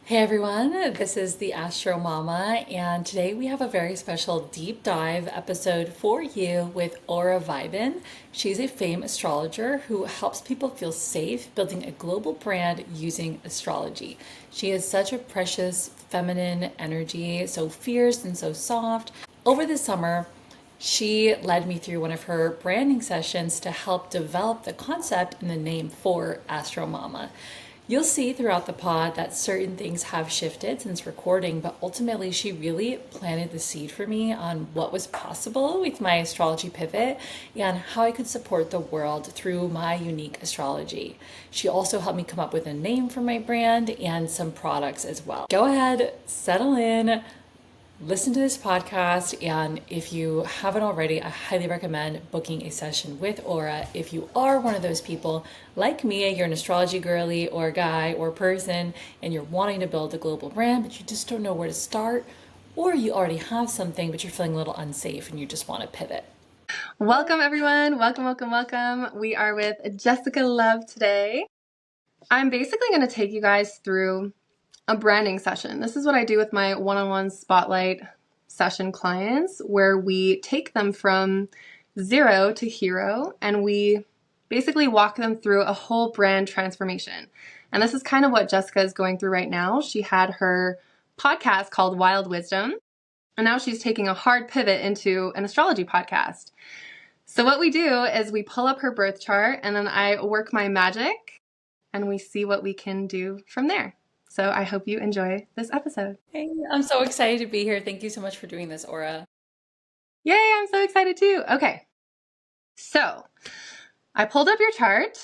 Hey everyone, this is the AstroMama, and today we have a very special deep dive episode for you with Aura Vibin. She's a Fame Astrologer who helps people feel safe building a global brand using astrology. She has such a precious feminine energy, so fierce and so soft. Over the summer, she led me through one of her branding sessions to help develop the concept and the name for AstroMama. You'll see throughout the pod that certain things have shifted since recording, but ultimately she really planted the seed for me on what was possible with my astrology pivot and how I could support the world through my unique astrology. She also helped me come up with a name for my brand and some products as well. Go ahead, settle in, listen to this podcast, and if you haven't already, I highly recommend booking a session with Aura. If you are one of those people like me, you're an astrology girly or guy or person, and you're wanting to build a global brand, but you just don't know where to start, or you already have something, but you're feeling a little unsafe and you just want to pivot. Welcome everyone. Welcome. We are with Jessica Love today. I'm basically going to take you guys through a branding session. This is what I do with my one-on-one spotlight session clients, where we take them from zero to hero and we basically walk them through a whole brand transformation. And this is kind of what Jessica is going through right now. She had her podcast called Wild Wisdom, and now she's taking a hard pivot into an astrology podcast. So what we do is we pull up her birth chart and then I work my magic and we see what we can do from there. So I hope you enjoy this episode. Hey, I'm so excited to be here. Thank you so much for doing this, Aura. Yay, I'm so excited too. Okay, so I pulled up your chart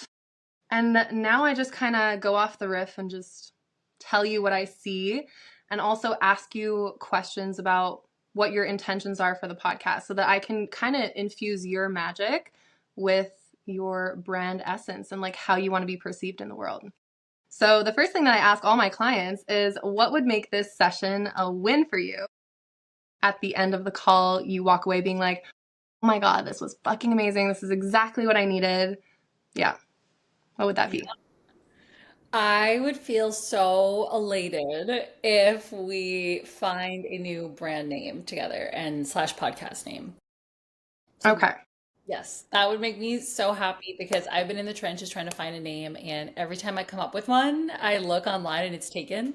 and now I just kind of go off the riff and just tell you what I see and also ask you questions about what your intentions are for the podcast so that I can kind of infuse your magic with your brand essence and like how you want to be perceived in the world. So the first thing that I ask all my clients is, what would make this session a win for you? At the end of the call, you walk away being like, oh my God, this was fucking amazing. This is exactly what I needed. Yeah. What would that be? I would feel so elated if we find a new brand name together and slash podcast name. So Okay. yes, that would make me so happy because I've been in the trenches trying to find a name, and every time I come up with one, I look online and it's taken.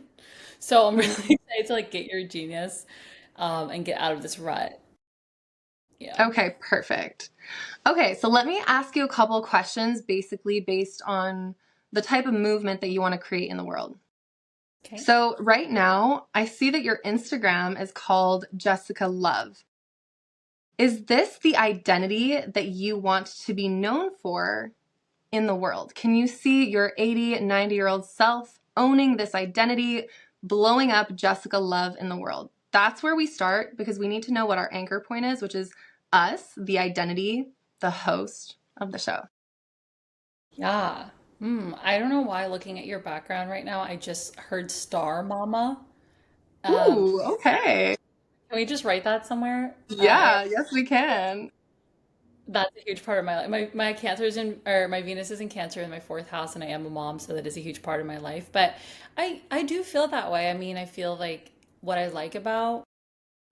So I'm really excited to like get your genius and get out of this rut. Yeah. Okay, perfect. Okay, so let me ask you a couple of questions basically based on the type of movement that you want to create in the world. Okay. So right now, I see that your Instagram is called Jessica Love. Is this the identity that you want to be known for in the world? Can you see your 80, 90-year-old self owning this identity, blowing up Jessica Love in the world? That's where we start because we need to know what our anchor point is, which is us, the identity, the host of the show. Yeah. I don't know why looking at your background right now, I just heard Star Mama. Um, Ooh, okay. can we just write that somewhere? Yeah, yes, we can. That's a huge part of my life. My Cancer is in, or my Venus is in Cancer in my fourth house, and I am a mom, so that is a huge part of my life. But I do feel that way. I mean, I feel like what I like about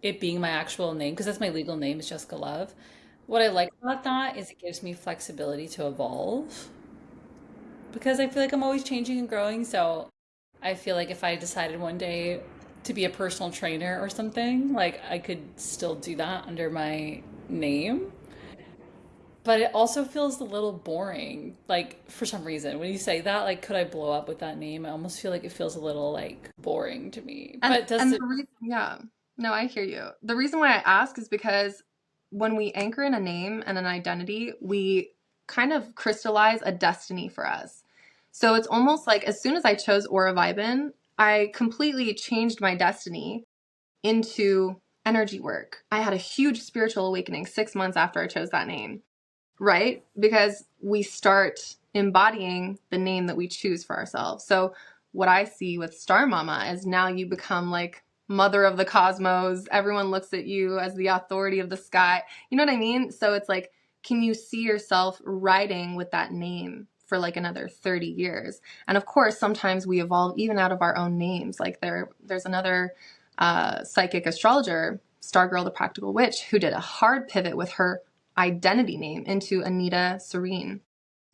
it being my actual name, because that's my legal name, is Jessica Love. What I like about that is it gives me flexibility to evolve, because I feel like I'm always changing and growing. So I feel like if I decided one day to be a personal trainer or something, like I could still do that under my name. But it also feels a little boring, like for some reason. When you say that, like, could I blow up with that name? I almost feel like it feels a little like boring to me. And But does and it? the reason, yeah. No, I hear you. The reason why I ask is because when we anchor in a name and an identity, we kind of crystallize a destiny for us. So it's almost like as soon as I chose Aura Vibin, I completely changed my destiny into energy work. I had a huge spiritual awakening 6 months after I chose that name, right? Because we start embodying the name that we choose for ourselves. So what I see with Star Mama is now you become like mother of the cosmos. Everyone looks at you as the authority of the sky. You know what I mean? So it's like, can you see yourself writing with that name for like another 30 years. And of course, sometimes we evolve even out of our own names. Like there's another psychic astrologer, Stargirl the Practical Witch, who did a hard pivot with her identity name into Anita Serene.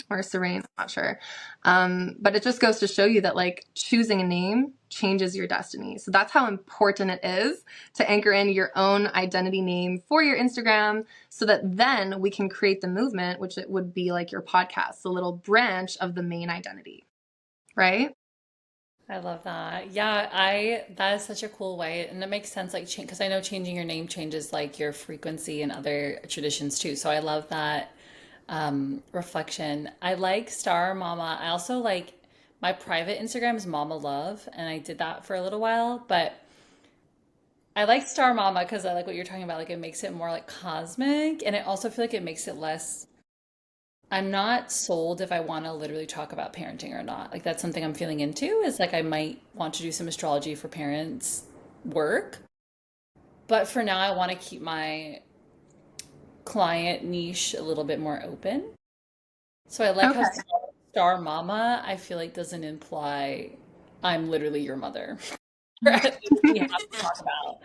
Or Serene, I'm not sure. But it just goes to show you that like choosing a name changes your destiny. So that's how important it is to anchor in your own identity name for your Instagram so that then we can create the movement, which it would be like your podcast, the little branch of the main identity, right? I love that. Yeah, that is such a cool way, and it makes sense. Like, because I know changing your name changes like your frequency and other traditions too. So I love that reflection. I like Star Mama. I also like my private Instagram is Mama Love, and I did that for a little while, but I like Star Mama because I like what you're talking about. Like, it makes it more like cosmic, and I also feel like it makes it less. I'm not sold if I want to literally talk about parenting or not. Like that's something I'm feeling into is like I might want to do some astrology for parents work. But for now, I want to keep my client niche a little bit more open. So I like how Okay. Star Mama, I feel like doesn't imply I'm literally your mother. Or at least we have to talk about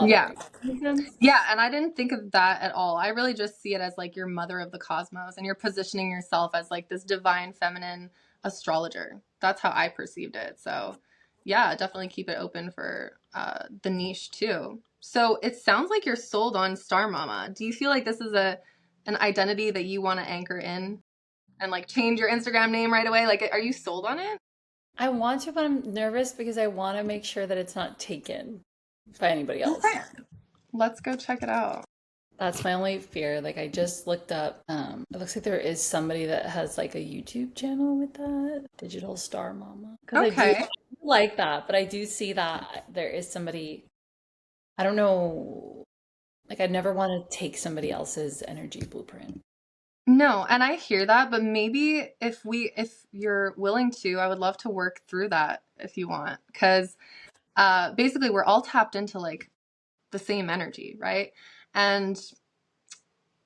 Yeah. mothering. Make sense? Yeah, and I didn't think of that at all. I really just see it as like your mother of the cosmos and you're positioning yourself as like this divine feminine astrologer. That's how I perceived it. So, yeah, definitely keep it open for the niche too. So, it sounds like you're sold on Star Mama. Do you feel like this is a an identity that you want to anchor in and like change your Instagram name right away? Like are you sold on it? I want to, but I'm nervous because I want to make sure that it's not taken by anybody else. Okay. Let's go check it out. That's my only fear. Like I just looked up, it looks like there is somebody that has like a YouTube channel with that, Digital Star Mama. Because I do Okay. like that, but I do see that there is somebody, I don't know, like I'd never want to take somebody else's energy blueprint. No, and I hear that, but maybe if you're willing to, I would love to work through that if you want, because basically we're all tapped into like the same energy, right? And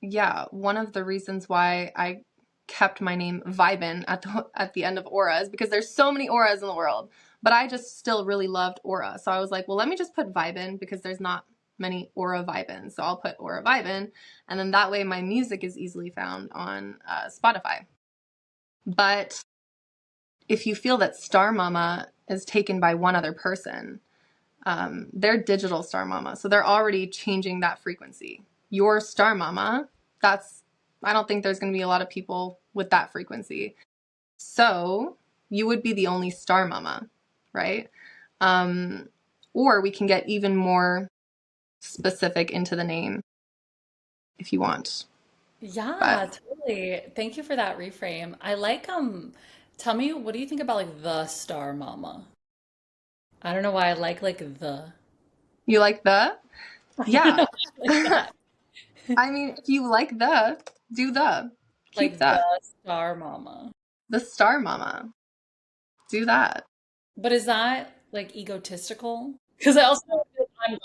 yeah, one of the reasons why I kept my name Vibin at the end of Aura is because there's so many auras in the world, but I just still really loved Aura. So I was like, well, let me just put Vibin because there's not many Aura Vibin. So I'll put Aura Vibin, and then that way my music is easily found on Spotify. But if you feel that Star Mama is taken by one other person, they're digital Star Mama. So they're already changing that frequency. Your Star Mama, I don't think there's going to be a lot of people with that frequency. So you would be the only Star Mama, right? Um, or we can get even more specific into the name if you want. But Yeah, totally. Thank you for that reframe. I like, tell me, what do you think about like the Star Mama? I don't know why I like the. you like the? I don't Yeah. know why I like that. I mean, if you like the, do the. Keep Like the that. Star Mama. The Star Mama. Do that. But is that like egotistical? Because I also feel like I'm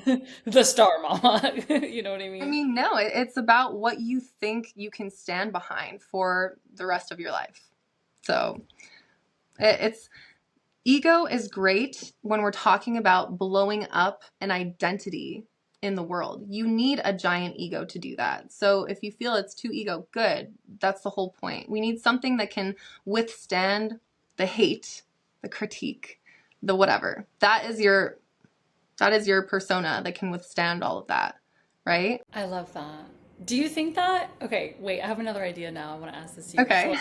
God, the Star Mama. You know what I I mean? mean, no, it's about what you think you can stand behind for the rest of your life. So it's ego is great when we're talking about blowing up an identity in the world. You need a giant ego to do that. So if you feel it's too ego, good. That's the whole point. We need something that can withstand the hate, the critique, the whatever. That is your persona that can withstand all of that, right? I love that. Do you think that? Okay, wait, I have another idea now. I want to ask this to you. So, Okay.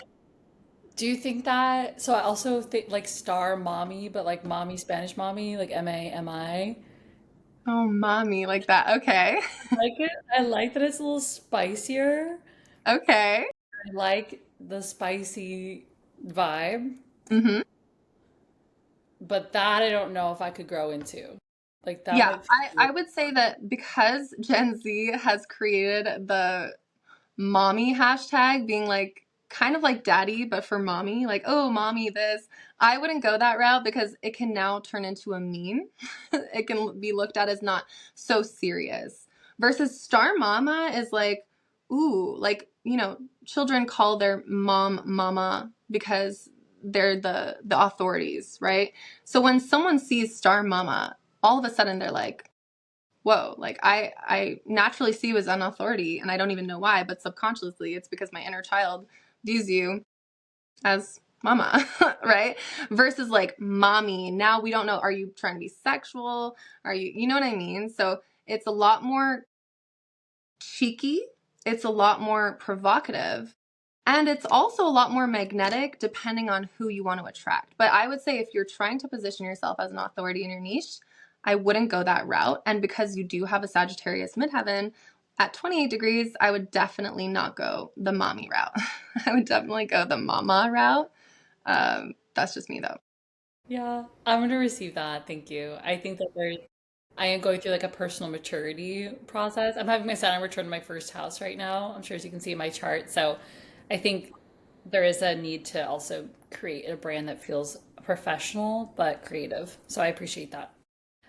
do you think that? So, I also think like Star Mommy, but like Mommy, Spanish Mommy, like Mami. Oh, mommy, like that. Okay. Like it. I like that it's a little spicier. Okay. I like the spicy vibe, Mm-hmm. but that I don't know if I could grow into. Like that Yeah, might I feel. would say that because Gen Z has created the mommy hashtag being like kind of like daddy, but for mommy, like, oh, mommy, this. I wouldn't go that route because it can now turn into a meme. It can be looked at as not so serious. Versus Star Mama is like, ooh, like, children call their mom mama because they're the authorities, right? So when someone sees Star Mama, all of a sudden they're like, whoa, like I naturally see you as an authority, and I don't even know why, but subconsciously it's because my inner child views you as mama, right? Versus like mommy. Now we don't know, are you trying to be sexual? Are you know what I mean? So it's a lot more cheeky, it's a lot more provocative, and it's also a lot more magnetic depending on who you want to attract. But I would say if you're trying to position yourself as an authority in your niche, I wouldn't go that route. And because you do have a Sagittarius midheaven at 28 degrees, I would definitely not go the mommy route. I would definitely go the mama route. That's just me though. Yeah, I'm gonna receive that. Thank you. I think that I am going through like a personal maturity process. I'm having my Saturn return to my first house right now. I'm sure as you can see in my chart. So I think there is a need to also create a brand that feels professional but creative. So I appreciate that.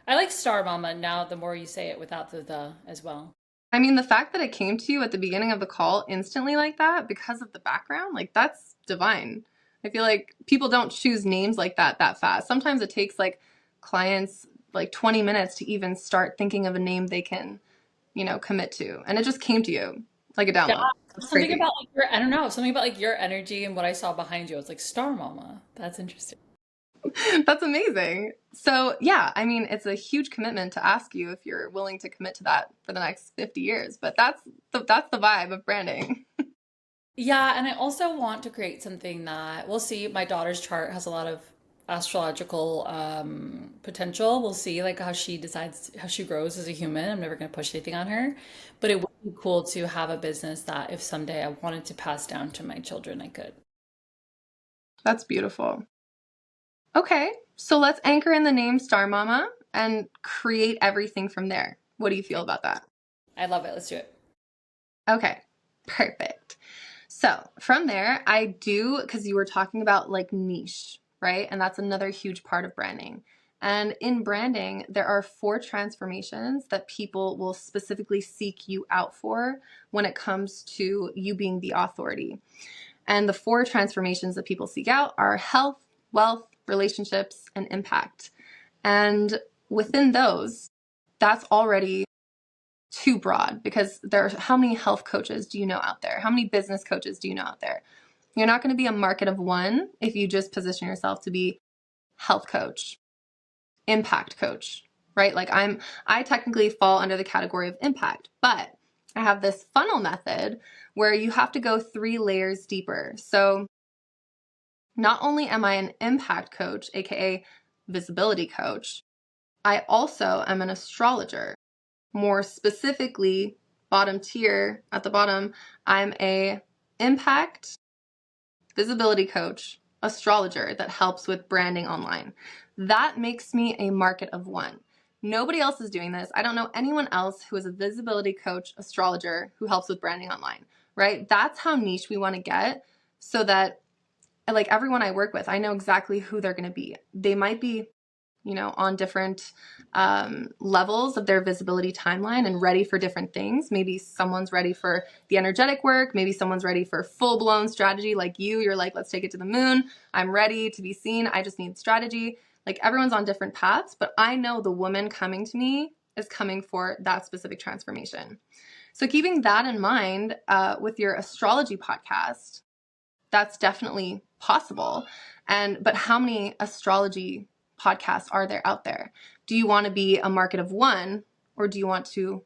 I like Star Mama now the more you say it without the as well. I mean, the fact that it came to you at the beginning of the call instantly like that because of the background, like that's divine. I feel like people don't choose names like that fast. Sometimes it takes like clients like 20 minutes to even start thinking of a name they can, commit to. And it just came to you like a Yeah, download. That's something crazy. about like your I don't know, something about like your energy and what I saw behind you. It's like Star Mama. That's interesting. That's amazing. So, yeah, I mean, it's a huge commitment to ask you if you're willing to commit to that for the next 50 years, but that's the vibe of branding. Yeah, and I also want to create something that we'll see. My daughter's chart has a lot of astrological potential. We'll see like how she decides how she grows as a human. I'm never going to push anything on her, but it would be cool to have a business that if someday I wanted to pass down to my children, I could. That's beautiful. Okay, so let's anchor in the name Star Mama and create everything from there. What do you feel about that? I love it. Let's do it. Okay, perfect. So from there, I do, because you were talking about like niche, right? And that's another huge part of branding. And in branding, there are 4 transformations that people will specifically seek you out for when it comes to you being the authority. And the 4 transformations that people seek out are health, wealth, relationships, and impact. And within those, that's already too broad because how many health coaches do you know out there? How many business coaches do you know out there? You're not going to be a market of one if you just position yourself to be health coach, impact coach, right? Like I technically fall under the category of impact, but I have this funnel method where you have to go 3 layers deeper. So not only am I an impact coach, aka visibility coach, I also am an astrologer. More specifically, bottom tier at the bottom, I'm a impact visibility coach, astrologer that helps with branding online. That makes me a market of one. Nobody else is doing this. I don't know anyone else who is a visibility coach, astrologer who helps with branding online, right? That's how niche we want to get so that like everyone I work with, I know exactly who they're going to be. They might be, on different levels of their visibility timeline and ready for different things. Maybe someone's ready for the energetic work. Maybe someone's ready for full blown strategy like you. You're like, let's take it to the moon. I'm ready to be seen. I just need strategy. Like everyone's on different paths, but I know the woman coming to me is coming for that specific transformation. So keeping that in mind with your astrology podcast, that's definitely possible. But how many astrology podcasts are there out there? Do you want to be a market of one, or do you want to,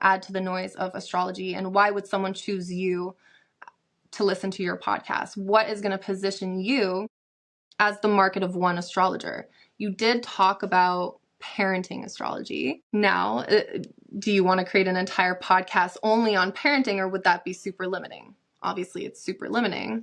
add to the noise of astrology? And why would someone choose you to listen to your podcast? What is going to position you as the market of one astrologer? You did talk about parenting astrology. Now, do you want to create an entire podcast only on parenting, or would that be super limiting? Obviously, it's super limiting.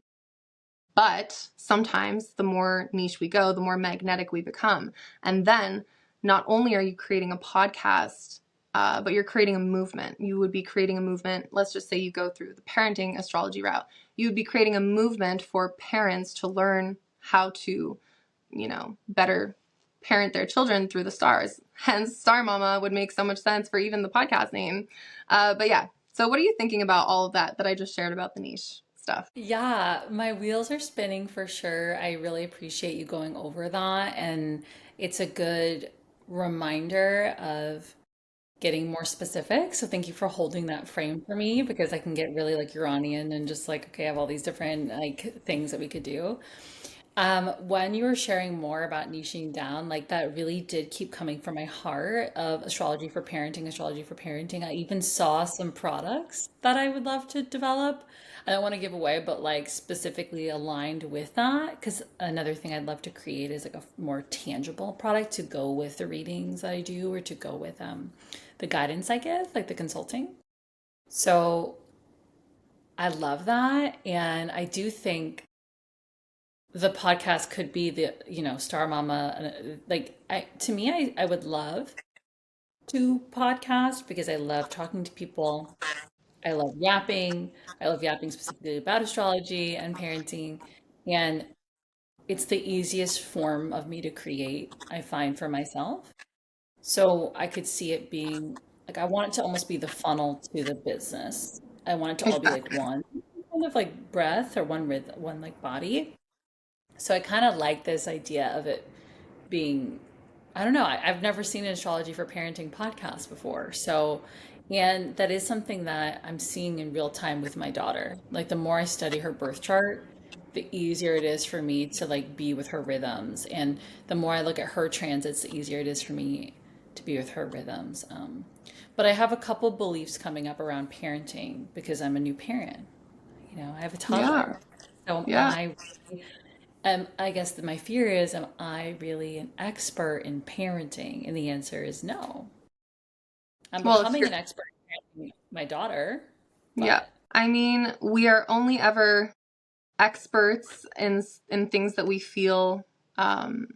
But sometimes the more niche we go, the more magnetic we become. And then not only are you creating a podcast, but you're creating a movement. You would be creating a movement. Let's just say you go through the parenting astrology route. You would be creating a movement for parents to learn how to, better parent their children through the stars. Hence, Star Mama would make so much sense for even the podcast name. But yeah, so what are you thinking about all of that I just shared about the niche? stuff. Yeah, my wheels are spinning for sure. I really appreciate you going over that. And it's a good reminder of getting more specific. So thank you for holding that frame for me because I can get really like Uranian and just like, okay, I have all these different like things that we could do. When you were sharing more about niching down, like that really did keep coming from my heart of astrology for parenting, astrology for parenting. I even saw some products that I would love to develop. I don't want to give away, but like specifically aligned with that. Because another thing I'd love to create is like a more tangible product to go with the readings that I do or to go with the guidance I give, like the consulting. So I love that. And I do think the podcast could be the star mama like I to me I would love to podcast because I love talking to people. I love yapping specifically about astrology and parenting, and it's the easiest form of me to create, I find, for myself. So I could see it being like I want it to almost be the funnel to the business. I want it to all be like Exactly. one kind of like breath or one rhythm, one like body. So I kind of like this idea of it being, I don't know, I've never seen an astrology for parenting podcast before. So, and that is something that I'm seeing in real time with my daughter. Like the more I study her birth chart, the easier it is for me to like be with her rhythms. And the more I look at her transits, the easier it is for me to be with her rhythms. But I have a couple beliefs coming up around parenting because I'm a new parent. I have a Yeah. toddler. So am Yeah. I I guess that my fear is, am I really an expert in parenting? And the answer is no. I'm Well, if becoming you're, an expert in parenting my daughter, yeah. but I mean, we are only ever experts in things that we feel um,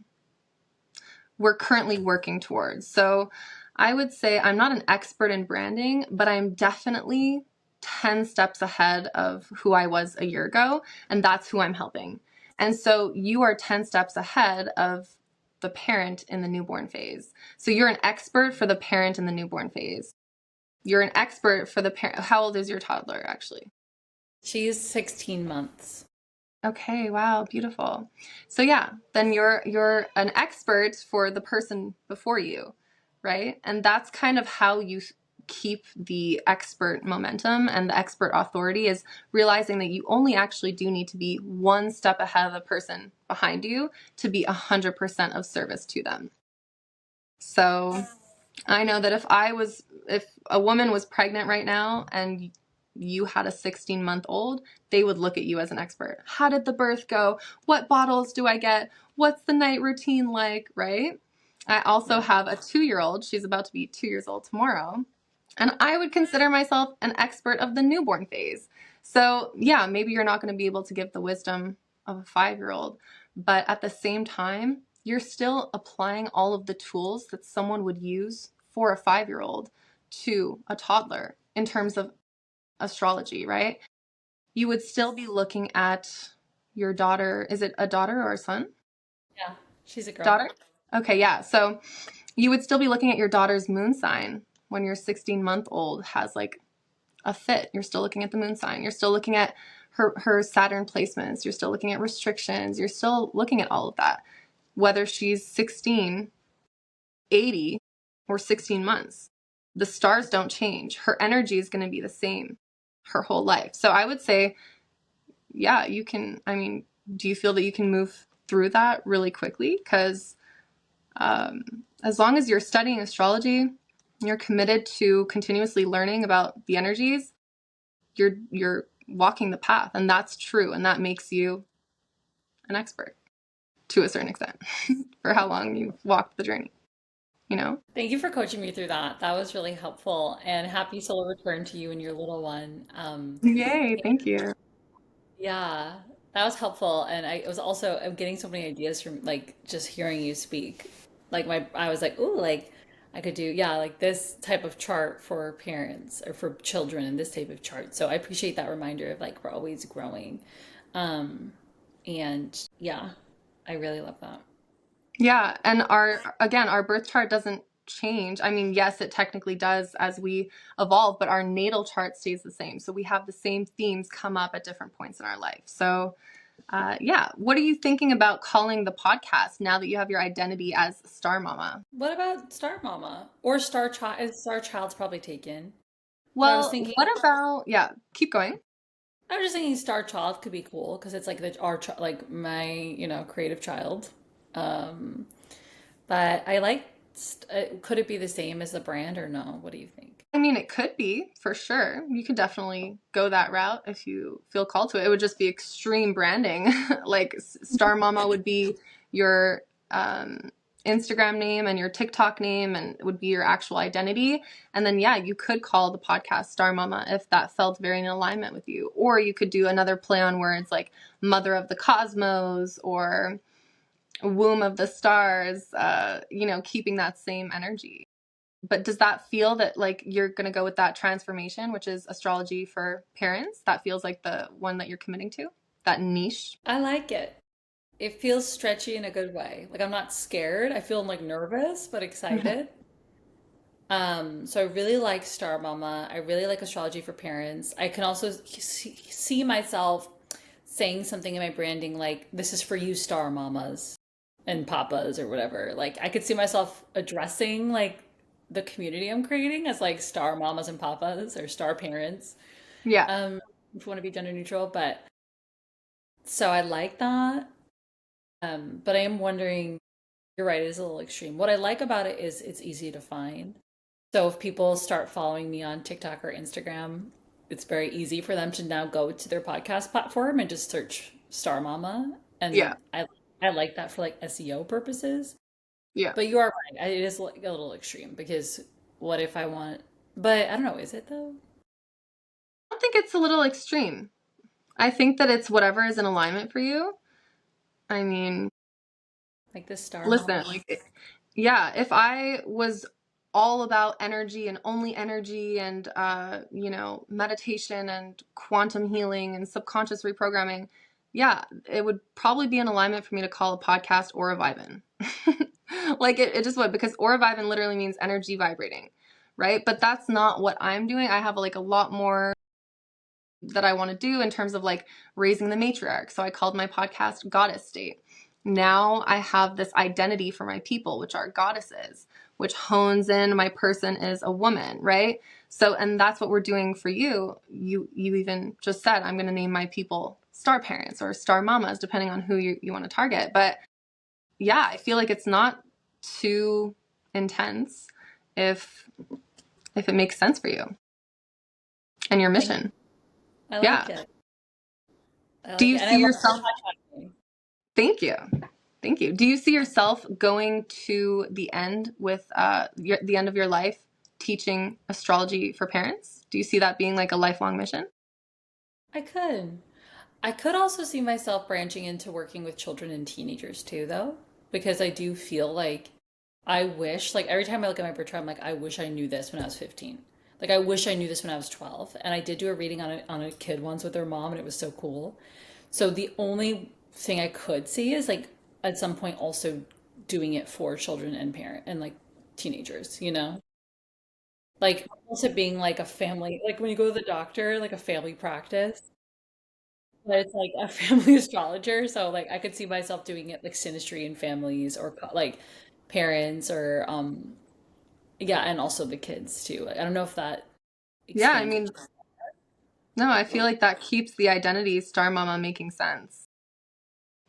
we're currently working towards. So I would say I'm not an expert in branding, but I'm definitely 10 steps ahead of who I was a year ago, and that's who I'm helping. And so you are 10 steps ahead of the parent in the newborn phase. So you're an expert for the parent in the newborn phase. You're an expert for the parent. How old is your toddler actually? she's 16 months. Okay, wow, beautiful. So yeah, then you're an expert for the person before you, right? And that's kind of how you keep the expert momentum and the expert authority is realizing that you only actually do need to be one step ahead of the person behind you to be 100% of service to them. So I know that if a woman was pregnant right now and you had a 16-month-old, they would look at you as an expert. How did the birth go? What bottles do I get? What's the night routine like, right? I also Yeah. have a 2-year-old. She's about to be 2 years old tomorrow. And I would consider myself an expert of the newborn phase. So, yeah, maybe you're not going to be able to give the wisdom of a 5-year-old, but at the same time, you're still applying all of the tools that someone would use for a 5-year-old to a toddler in terms of astrology, right? You would still be looking at your daughter. Is it a daughter or a son? Yeah, she's a girl. Daughter? Okay, yeah. So you would still be looking at your daughter's moon sign when your 16-month-old has like a fit. You're still looking at the moon sign. You're still looking at her Saturn placements. You're still looking at restrictions. You're still looking at all of that. Whether she's 16, 80, or 16 months, the stars don't change. Her energy is going to be the same her whole life. So I would say, yeah, you can. I mean, do you feel that you can move through that really quickly? Because as long as you're studying astrology, you're committed to continuously learning about the energies, you're walking the path, and that's true, and that makes you an expert to a certain extent for how long you've walked the journey, you know? Thank you for coaching me through that. That was really helpful. And happy solar return to you and your little one. Yay, thank you. Yeah, that was helpful. And I was also, I'm getting so many ideas from like just hearing you speak. I was like, ooh, like I could do, yeah, like this type of chart for parents or for children and this type of chart. So I appreciate that reminder of like we're always growing. Um, and yeah, I really love that. Yeah, and our birth chart doesn't change. I mean, yes, it technically does as we evolve, but our natal chart stays the same. So we have the same themes come up at different points in our life. So yeah, what are you thinking about calling the podcast now that you have your identity as Star Mama? What about Star Mama or Star Child? Star Child's probably taken. But I was Well, thinking, what about, yeah, keep going. I was just thinking Star Child could be cool because it's like like my creative child. Um, but I like. Could it be the same as the brand or no? What do you think? I mean, it could be for sure. You could definitely go that route if you feel called to it. It would just be extreme branding. Like Star Mama would be your Instagram name and your TikTok name, and it would be your actual identity. And then, yeah, you could call the podcast Star Mama if that felt very in alignment with you. Or you could do another play on words like Mother of the Cosmos or Womb of the Stars, keeping that same energy. But does that feel that like you're going to go with that transformation, which is astrology for parents? That feels like the one that you're committing to, that niche. I like it. It feels stretchy in a good way. Like I'm not scared. I feel like nervous but excited. So I really like Star Mama. I really like astrology for parents. I can also see myself saying something in my branding like this is for you Star Mamas and Papas or whatever. Like I could see myself addressing like the community I'm creating as like Star Mamas and Papas or Star Parents. Yeah. If you want to be gender neutral, but so I like that. But I am wondering, you're right, it is a little extreme. What I like about it is it's easy to find. So if people start following me on TikTok or Instagram, it's very easy for them to now go to their podcast platform and just search Star Mama. Yeah. And I like that for like SEO purposes. Yeah. But you are right. It is like a little extreme because what if I want, but I don't know, is it though? I think it's a little extreme. I think that it's whatever is in alignment for you. I mean, Like this Star listen, Mama. like, yeah, if I was all about energy and only energy and, meditation and quantum healing and subconscious reprogramming, yeah, it would probably be in alignment for me to call a podcast Aura Vibin. Like it just would, because Aura Vibin literally means energy vibrating, right? But that's not what I'm doing. I have like a lot more that I want to do in terms of like raising the matriarch. So I called my podcast Goddess State. Now I have this identity for my people, which are goddesses, which hones in my person is a woman, right? So, and that's what we're doing for you. You even just said, I'm going to name my people star parents or star mamas, depending on who you want to target. But yeah, I feel like it's not too intense if it makes sense for you and your Thank mission. I Yeah. like it. I Do like you it. And I see love yourself? podcasting. Thank you. Thank you. Do you see yourself going to the end with the end of your life teaching astrology for parents? Do you see that being like a lifelong mission? I could. I could also see myself branching into working with children and teenagers too, though, because I do feel like I wish, like every time I look at my birth chart, I'm like, I wish I knew this when I was 15. Like I wish I knew this when I was 12. And I did do a reading on a kid once with their mom, and it was so cool. So the only thing I could see is like at some point also doing it for children and parent and like teenagers, you know? Like also being like a family, like when you go to the doctor, like a family practice. But it's like a family astrologer, so like I could see myself doing it like synastry in families or like parents or yeah, and also the kids too. Like, I don't know if that Yeah, I expands. mean, no, I feel like that keeps the identity Star Mama making sense.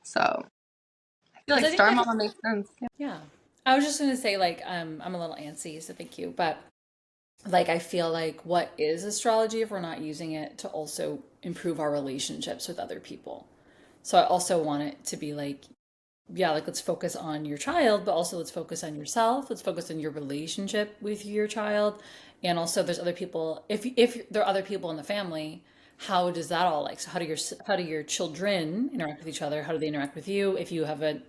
So I feel Because like I think Star my Mama makes sense. Yeah. yeah. I was just gonna say like I'm a little antsy, so thank you. But like I feel like what is astrology if we're not using it to also improve our relationships with other people? So I also want it to be like yeah, like let's focus on your child, but also let's focus on yourself. Let's focus on your relationship with your child. And also there's other people, if there are other people in the family, how does that all like so how do your children interact with each other? How do they interact with you? If you have a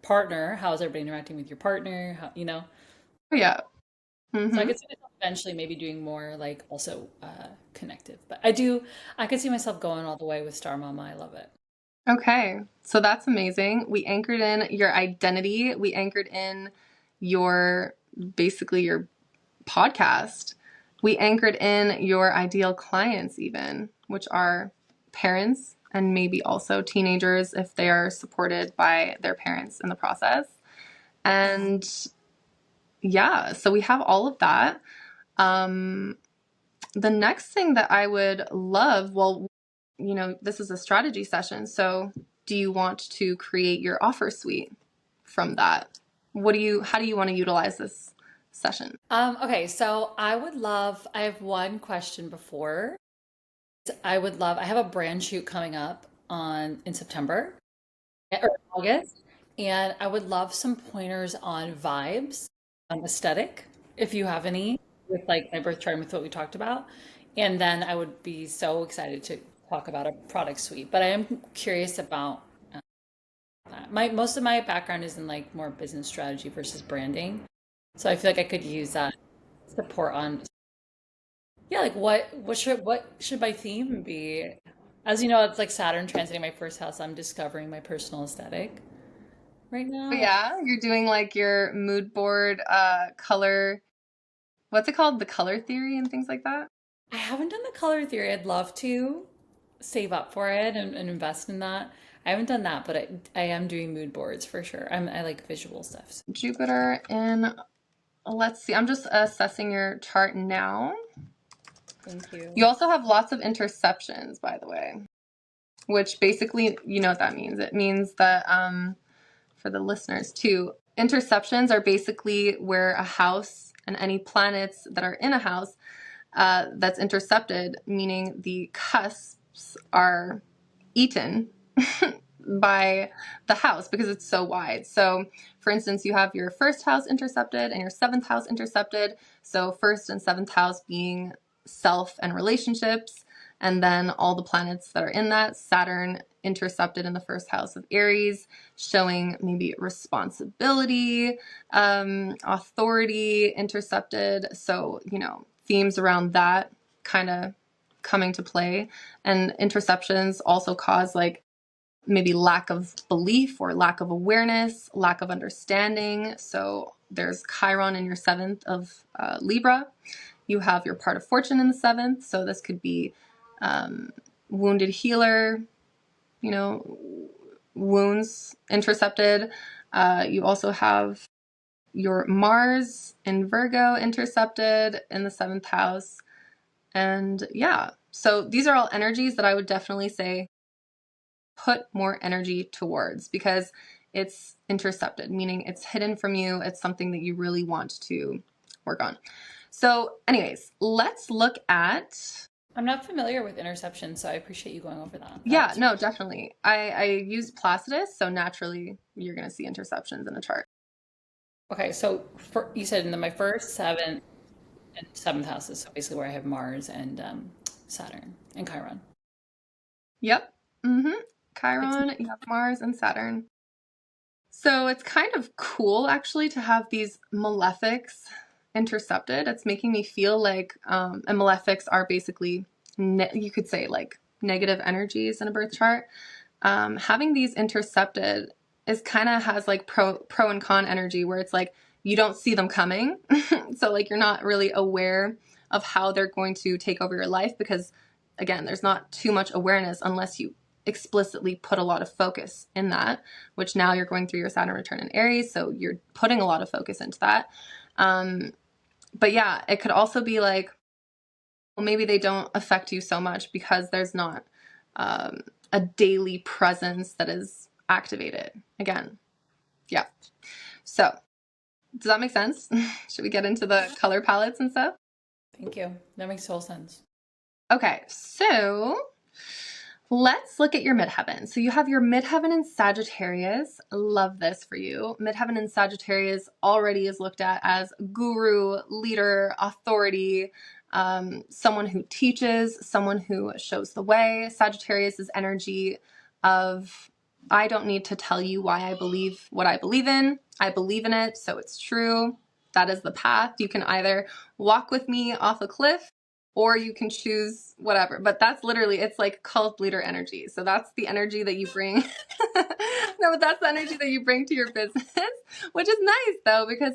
partner, how is everybody interacting with your partner? How, you know? Oh, yeah. So I Mm-hmm. could see myself eventually maybe doing more like also connective. But I could see myself going all the way with Star Mama. I love it. Okay, so that's amazing. We anchored in your identity. We anchored in your basically your podcast. We anchored in your ideal clients even, which are parents and maybe also teenagers if they are supported by their parents in the process. And yeah, so we have all of that. The next thing that I would love, well, you know, this is a strategy session. So do you want to create your offer suite from that? How do you want to utilize this session? Okay, so I have one question before. I have a brand shoot coming up in September or August, and I would love some pointers on vibes, aesthetic, if you have any, with like my birth chart and with what we talked about. And then I would be so excited to talk about a product suite. But I am curious about my most of my background is in like more business strategy versus branding. So I feel like I could use that support on, yeah, like what should my theme be? As you know, it's like Saturn transiting my first house. I'm discovering my personal aesthetic right Oh, now. yeah, you're doing like your mood board color, what's it called? The color theory and things like that? I haven't done the color theory. I'd love to save up for it and invest in that. I haven't done that, but I am doing mood boards for sure. I like visual stuff. So Jupiter in, let's see, I'm just assessing your chart now. thank you. You also have lots of interceptions, by the way, which basically, you know what that means. It means that, for the listeners too, interceptions are basically where a house and any planets that are in a house that's intercepted, meaning the cusps are eaten by the house because it's so wide. So, for instance, you have your first house intercepted and your seventh house intercepted. So, first and seventh house being self and relationships, and then all the planets that are in that. Saturn intercepted in the first house of Aries, showing maybe responsibility, authority intercepted. So, you know, themes around that kind of coming to play. And interceptions also cause like maybe lack of belief or lack of awareness, lack of understanding. So there's Chiron in your seventh of Libra. You have your part of fortune in the seventh. So this could be wounded healer, you know, wounds intercepted. You also have your Mars in Virgo intercepted in the seventh house. And yeah, so these are all energies that I would definitely say put more energy towards because it's intercepted, meaning it's hidden from you. It's something that you really want to work on. So anyways, let's look at. I'm not familiar with interception, so I appreciate you going over that. Yeah, no, definitely. I use Placidus, so naturally you're going to see interceptions in a chart. Okay, so you said in my first, seventh, and seventh houses, so basically where I have Mars and Saturn and Chiron. Yep. Chiron, you have Mars and Saturn. So it's kind of cool actually to have these malefics intercepted. It's making me feel like, and malefics are basically, you could say like negative energies in a birth chart. Having these intercepted is kind of has like pro and con energy where it's like you don't see them coming. So like you're not really aware of how they're going to take over your life because again, there's not too much awareness unless you explicitly put a lot of focus in that, which now you're going through your Saturn return in Aries. So you're putting a lot of focus into that. But yeah, it could also be like, well, maybe they don't affect you so much because there's not a daily presence that is activated. Again, yeah. So does that make sense? Should we get into the color palettes and stuff? Thank you. That makes total sense. Okay, so let's look at your midheaven. So you have your midheaven in Sagittarius. Love this for you. Midheaven in Sagittarius already is looked at as guru, leader, authority, someone who teaches, someone who shows the way. Sagittarius's energy of I don't need to tell you why I believe what I believe in. I believe in it, so it's true. That is the path. You can either walk with me off a cliff or you can choose whatever. But that's literally, it's like cult leader energy. So that's the energy that you bring. No, but that's the energy that you bring to your business, which is nice though, because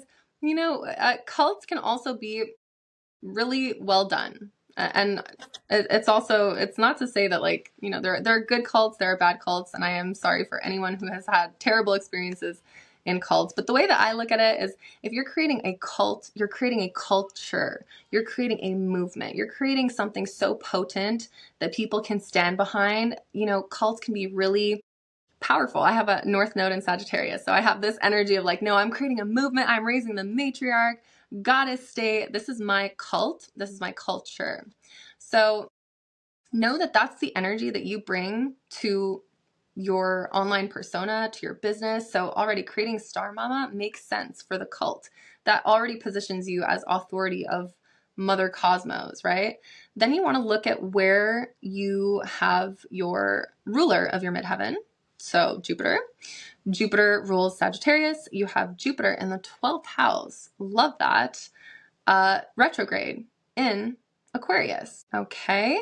Cults can also be really well done. And it's not to say that, like, there are good cults, there are bad cults, and I am sorry for anyone who has had terrible experiences in cults. But the way that I look at it is, if you're creating a cult, you're creating a culture, you're creating a movement, you're creating something so potent that people can stand behind. Cults can be really powerful. I have a North Node in Sagittarius. So I have this energy of like, no, I'm creating a movement. I'm raising the matriarch, goddess state. This is my cult. This is my culture. So know that that's the energy that you bring to your online persona, to your business. So already creating Star Mama makes sense for the cult. That already positions you as authority of Mother Cosmos, right? Then you want to look at where you have your ruler of your midheaven. So Jupiter. Jupiter rules Sagittarius. You have Jupiter in the 12th house. Love that. Retrograde in Aquarius. Okay.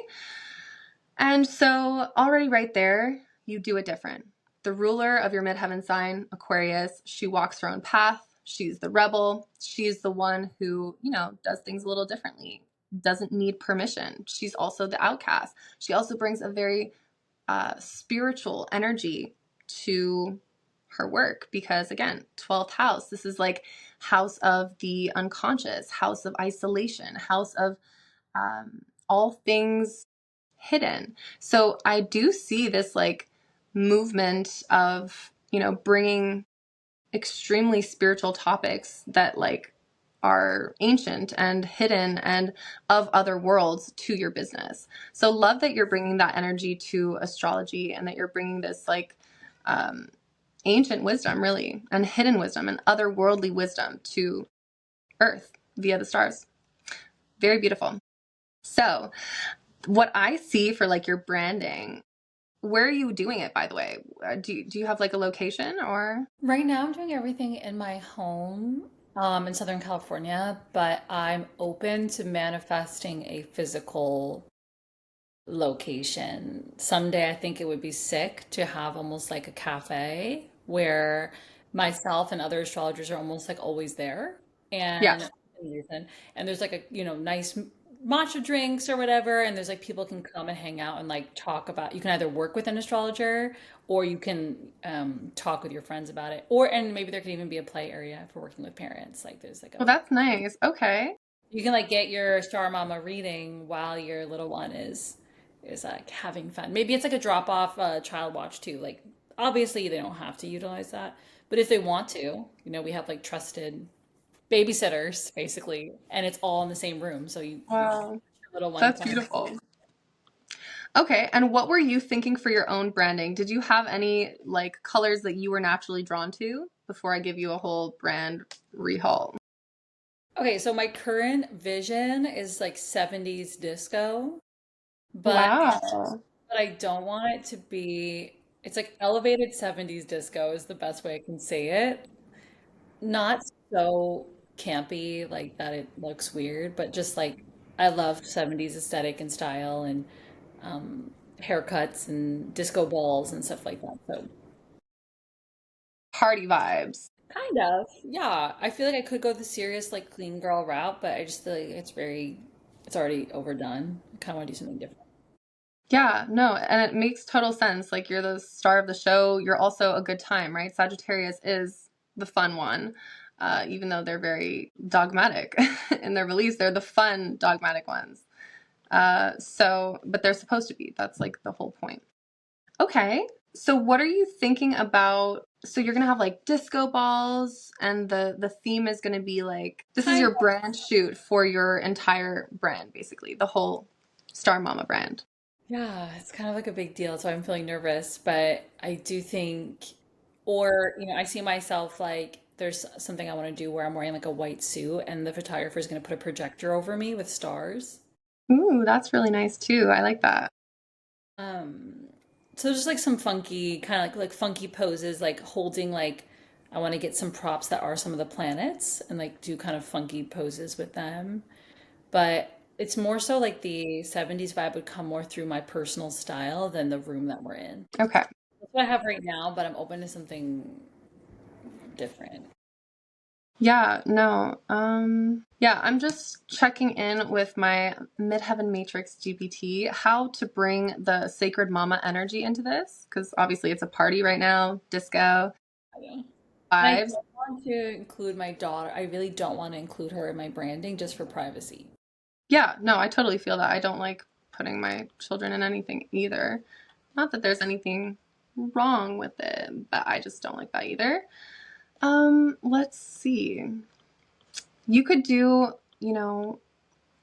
And so already right there, you do it different. The ruler of your midheaven sign, Aquarius, she walks her own path. She's the rebel. She's the one who, does things a little differently, doesn't need permission. She's also the outcast. She also brings a very spiritual energy to her work because, again, 12th house, this is like house of the unconscious, house of isolation, house of all things hidden. So I do see this like movement of, bringing extremely spiritual topics that like are ancient and hidden and of other worlds to your business. So love that you're bringing that energy to astrology and that you're bringing this like ancient wisdom really and hidden wisdom and otherworldly wisdom to earth via the stars. Very beautiful. So what I see for like your branding, where are you doing it, by the way? Do you have like a location or? Right now, I'm doing everything in my home, in Southern California, but I'm open to manifesting a physical location. Someday, I think it would be sick to have almost like a cafe where myself and other astrologers are almost like always there. Yes. And there's like a, nice matcha drinks or whatever. And there's like people can come and hang out and like talk about, you can either work with an astrologer or you can talk with your friends about it. And maybe there could even be a play area for working with parents. Like there's like Well, a, that's nice. Okay. you can like get your Star Mama reading while your little one is like having fun. Maybe it's like a drop off child watch too. Like obviously they don't have to utilize that, but if they want to, we have like trusted babysitters basically, and it's all in the same room. So you can Wow. have your little one That's playing. beautiful. Okay. And what were you thinking for your own branding? Did you have any like colors that you were naturally drawn to before I give you a whole brand rehaul? Okay, so my current vision is like 70s disco, but Wow. I don't want it to be, it's like elevated 70s disco is the best way I can say it. Not so campy like that it looks weird, but just like I love 70s aesthetic and style and um, haircuts and disco balls and stuff like that. So Party vibes. kind of, yeah. I feel like I could go the serious like clean girl route, but I just feel like it's already overdone. I kind of want to do something different. Yeah, no, and it makes total sense. Like you're the star of the show. You're also a good time, right? Sagittarius is the fun one. Even though they're very dogmatic in their beliefs, they're the fun, dogmatic ones. But they're supposed to be. That's like the whole point. Okay. So what are you thinking about? So you're gonna have like disco balls, and the theme is gonna be like this is Kind your brand shoot for your entire brand, basically, the whole Star Mama brand. Yeah, it's kind of like a big deal, so I'm feeling nervous, but I do think, or, I see myself like there's something I want to do where I'm wearing like a white suit and the photographer is going to put a projector over me with stars. Ooh, that's really nice too. I like that. Um, so just like some funky kind of like funky poses, like holding like I want to get some props that are some of the planets and like do kind of funky poses with them. But it's more so like the 70s vibe would come more through my personal style than the room that we're in. Okay. That's what I have right now, but I'm open to something different. Yeah, no. Yeah, I'm just checking in with my Midheaven Matrix GPT, how to bring the sacred mama energy into this, because obviously it's a party right now, disco Yeah. And I vibes. don't want to include my daughter. I really don't want to include her in my branding just for privacy. Yeah, no, I totally feel that. I don't like putting my children in anything either. Not that there's anything wrong with it, but I just don't like that either. Let's see. You could do, you know,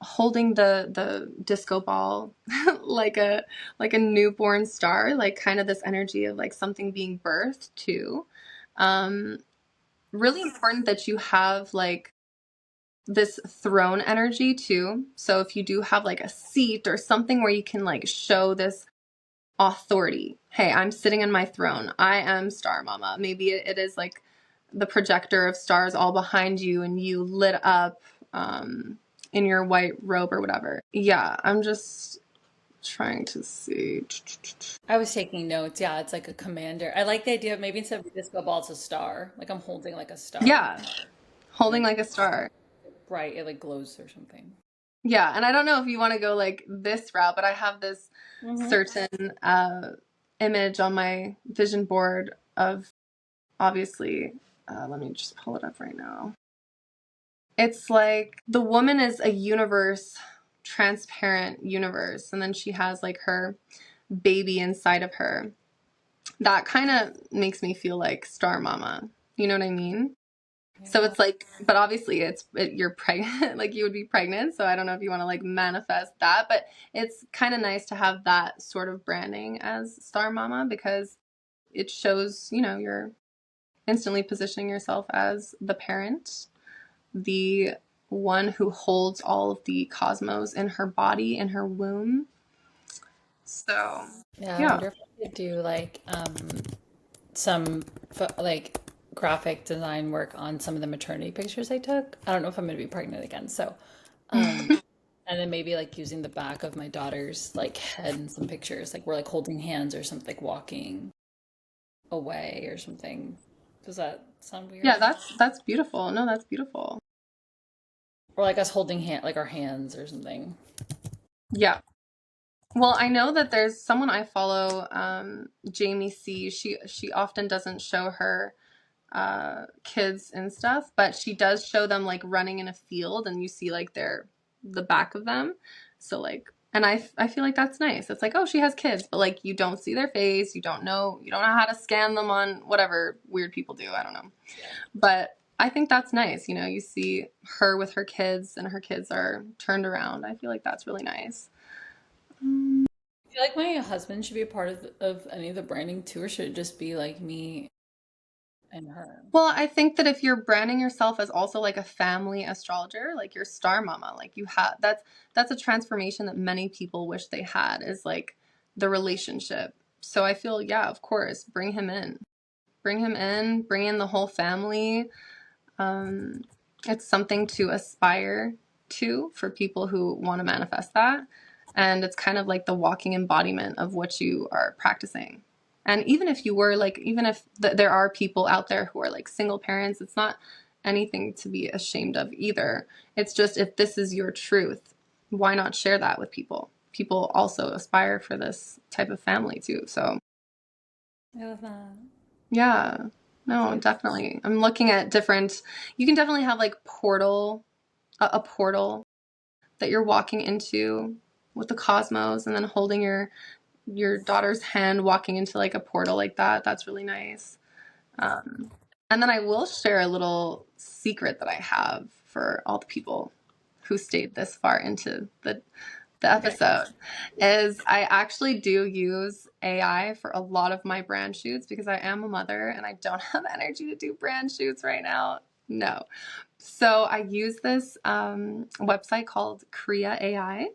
holding the disco ball like a newborn star, like kind of this energy of like something being birthed too. Um, Really important that you have like this throne energy too. So if you do have like a seat or something where you can like show this authority. Hey, I'm sitting in my throne. I am Star Mama. Maybe it is like the projector of stars all behind you and you lit up in your white robe or whatever. Yeah, I'm just trying to see. I was taking notes. Yeah, it's like a commander. I like the idea of maybe instead of a disco ball, it's a star. Like I'm holding like a star. Yeah, holding Like like a star. bright, it like glows or something. Yeah, and I don't know if you want to go like this route, but I have this Hmm. certain image on my vision board of obviously, let me just pull it up right now. It's like the woman is a universe, transparent universe, and then she has like her baby inside of her. That kind of makes me feel like Star Mama. You know what I mean? So Yeah. it's like, but obviously you're pregnant, like you would be pregnant. So I don't know if you want to like manifest that, but it's kind of nice to have that sort of branding as Star Mama because it shows, you know, you're instantly positioning yourself as the parent, the one who holds all of the cosmos in her body, in her womb. So, Yeah, I yeah. wonder if I could do like some like graphic design work on some of the maternity pictures I took. I don't know if I'm going to be pregnant again, so and then maybe like using the back of my daughter's like head in some pictures, like we're like holding hands or something, like walking away or something. Does that sound Yeah, weird? that's beautiful. No, that's beautiful. Or like us holding hand, like our hands or something. Yeah. Well, I know that there's someone I follow, Jamie C. She often doesn't show her kids and stuff, but she does show them like running in a field and you see like the back of them. So like and I feel like that's nice. It's like, oh, she has kids, but like you don't see their face, you don't know how to scan them on whatever weird people do, I don't know. But I think that's nice, you know, you see her with her kids and her kids are turned around. I feel like that's really nice. I feel like my husband should be a part of any of the branding too, or should it just be like me and her? Well, I think that if you're branding yourself as also like a family astrologer, like your star mama, like you have that's a transformation that many people wish they had is like the relationship. So I feel, yeah, of course, bring him in. Bring him in, bring in the whole family. Um, it's something to aspire to for people who want to manifest that. And it's kind of like the walking embodiment of what you are practicing. And even if you were like, even if there are people out there who are like single parents, it's not anything to be ashamed of either. It's just if this is your truth, why not share that with people? People also aspire for this type of family too. So I love that. yeah, no, So definitely. I'm looking at different, you can definitely have like a portal that you're walking into with the cosmos and then holding your daughter's hand walking into like a portal like that. That's really nice. Um, and then I will share a little secret that I have for all the people who stayed this far into the okay. episode is I actually do use AI for a lot of my brand shoots because I am a mother and I don't have energy to do brand shoots right now. No. So I use this website called Kriya AI.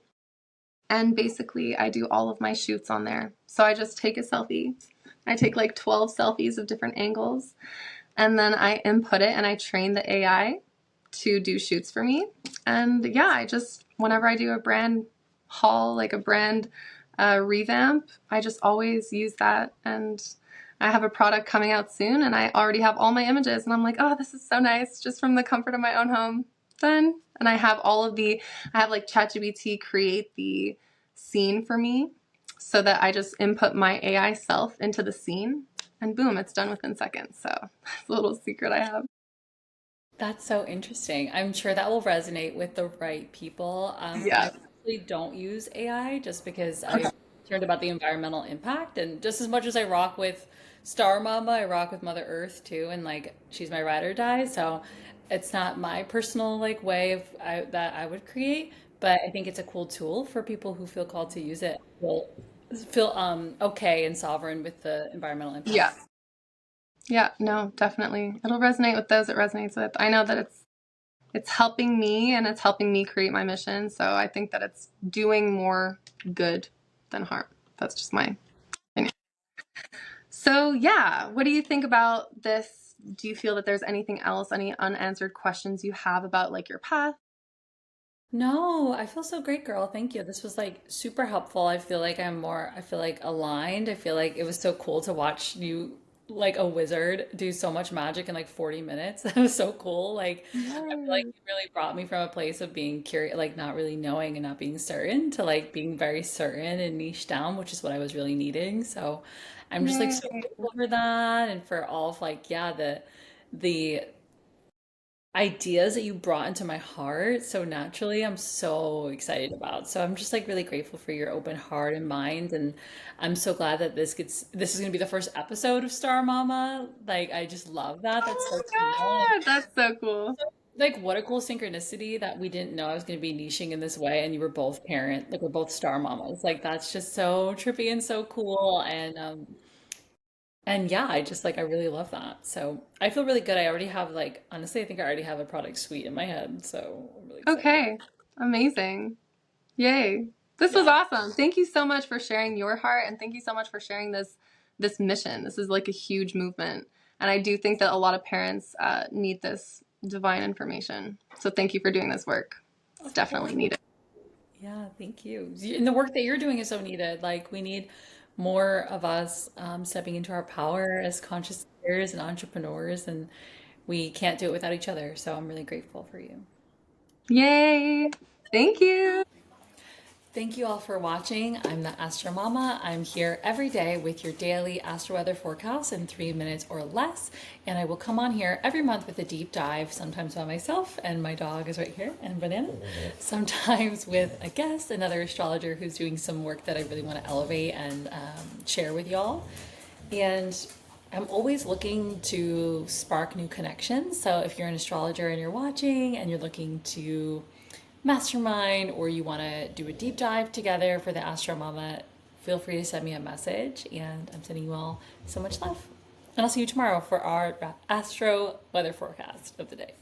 And basically, I do all of my shoots on there. So I just take a selfie. I take like 12 selfies of different angles. And then I input it and I train the AI to do shoots for me. And yeah, I just, whenever I do a brand haul, like a brand revamp, I just always use that. And I have a product coming out soon and I already have all my images and I'm like, oh, this is so nice just from the comfort of my own home. Done. And I have I have like ChatGPT create the scene for me so that I just input my AI self into the scene and boom, it's done within seconds. So it's a little secret I have. That's so interesting. I'm sure that will resonate with the right people. I Yeah. actually don't use AI just because Okay. I'm concerned about the environmental impact. And just as much as I rock with Star Mama, I rock with Mother Earth too. And like, she's my ride or die. So it's not my personal like way that I would create, but I think it's a cool tool for people who feel called to use it. Will feel okay and sovereign with the environmental impact. Yeah. Yeah. No, definitely. It'll resonate with those it resonates with. I know that it's helping me and it's helping me create my mission. So I think that it's doing more good than harm. That's just my opinion. So yeah, what do you think about this? Do you feel that there's anything else, any unanswered questions you have about like your path? No, I feel so great, girl. Thank you. This was like super helpful. I feel like aligned. I feel like it was so cool to watch you, like a wizard, do so much magic in like 40 minutes. That was so cool. Like, I feel like Yes. you really brought me from a place of being curious, like not really knowing and not being certain to like being very certain and niche down, which is what I was really needing. So I'm just like Yay. so grateful for that and for all of like, yeah, the ideas that you brought into my heart so naturally. I'm so excited about. So I'm just like really grateful for your open heart and mind. And I'm so glad that this is gonna be the first episode of Star Mama. Like I just love that. That's so Oh cool. my God, that's so cool. Like what a cool synchronicity that we didn't know I was gonna be niching in this way and you were both like we're both Star Mamas. Like that's just so trippy and so cool. And yeah, I just like I really love that. So I feel really good. I already have like honestly, I think I already have a product suite in my head. So I'm really excited. Okay, amazing. Yay. This was Yeah. awesome. Thank you so much for sharing your heart and thank you so much for sharing this mission. This is like a huge movement. And I do think that a lot of parents need this divine information. So thank you for doing this work. It's Of course. definitely needed. Yeah, thank you. And the work that you're doing is so needed. Like we need more of us stepping into our power as conscious leaders and entrepreneurs, and we can't do it without each other. So I'm really grateful for you. Yay. Thank you. Thank you all for watching. I'm the Astro Mama. I'm here every day with your daily astro weather forecast in 3 minutes or less. And I will come on here every month with a deep dive, sometimes by myself, and my dog is right here, and Banana. Sometimes with a guest, another astrologer who's doing some work that I really want to elevate and share with y'all. And I'm always looking to spark new connections. So if you're an astrologer and you're watching and you're looking to mastermind or you want to do a deep dive together for the Astro Mama, feel free to send me a message. And I'm sending you all so much love. And I'll see you tomorrow for our Astro weather forecast of the day.